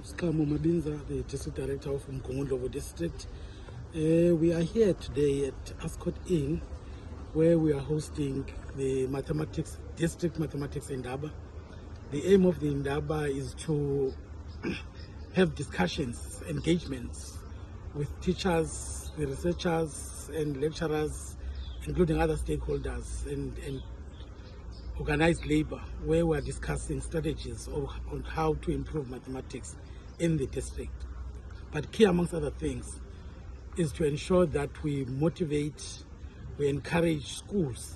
Skamo Mabinza, the District Director of Mgungundlovu District. We are here today at Ascot Inn, where we are hosting the District Mathematics Indaba. The aim of the Indaba is to have discussions, engagements with teachers, the researchers and lecturers, including other stakeholders and organized labor, where we are discussing strategies on how to improve mathematics in the district. But key amongst other things is to ensure that we motivate, we encourage schools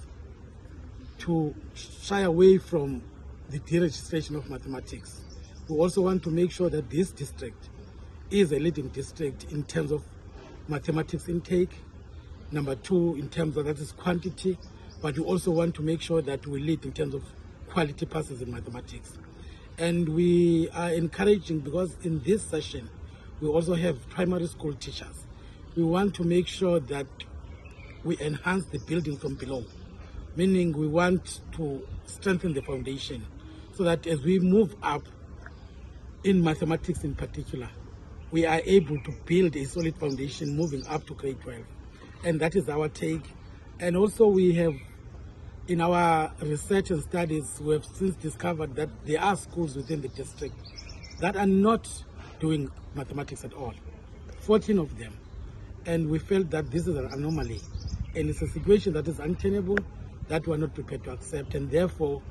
to shy away from the deregistration of mathematics. We also want to make sure that this district is a leading district in terms of mathematics intake. Number two, in terms of that is quantity, but we also want to make sure that we lead in terms of quality passes in mathematics. And we are encouraging, because in this session, we also have primary school teachers. We want to make sure that we enhance the building from below, meaning we want to strengthen the foundation so that as we move up in mathematics in particular, we are able to build a solid foundation moving up to grade 12. And that is our take. And also we have, in our research and studies, we have since discovered that there are schools within the district that are not doing mathematics at all, 14 of them. And we felt that this is an anomaly, and it's a situation that is untenable, that we're not prepared to accept. And therefore,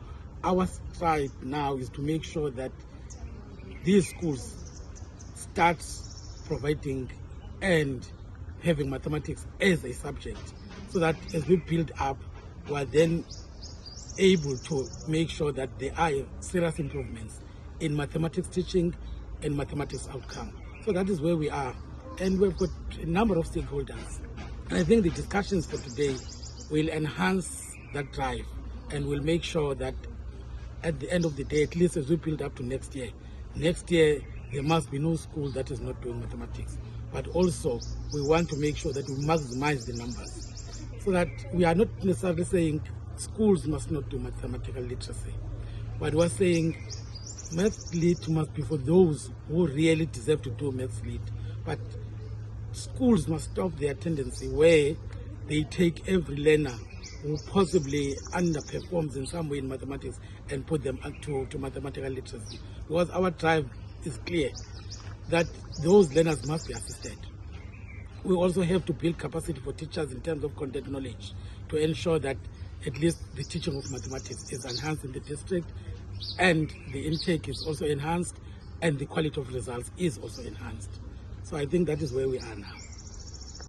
our strive now is to make sure that these schools start providing and having mathematics as a subject, so that as we build up, we're then able to make sure that there are serious improvements in mathematics teaching and mathematics outcome. So that is where we are. And we've got a number of stakeholders. And I think the discussions for today will enhance that drive and will make sure that at the end of the day, at least as we build up to next year, there must be no school that is not doing mathematics. But also, we want to make sure that we maximize the numbers, so that we are not necessarily saying schools must not do mathematical literacy, but we're saying maths lit must be for those who really deserve to do maths lit. But schools must stop their tendency where they take every learner who possibly underperforms in some way in mathematics and put them to mathematical literacy. Because our drive is clear that those learners must be assisted. We also have to build capacity for teachers in terms of content knowledge to ensure that at least the teaching of mathematics is enhanced in the district, and the intake is also enhanced, and the quality of results is also enhanced. So I think that is where we are now.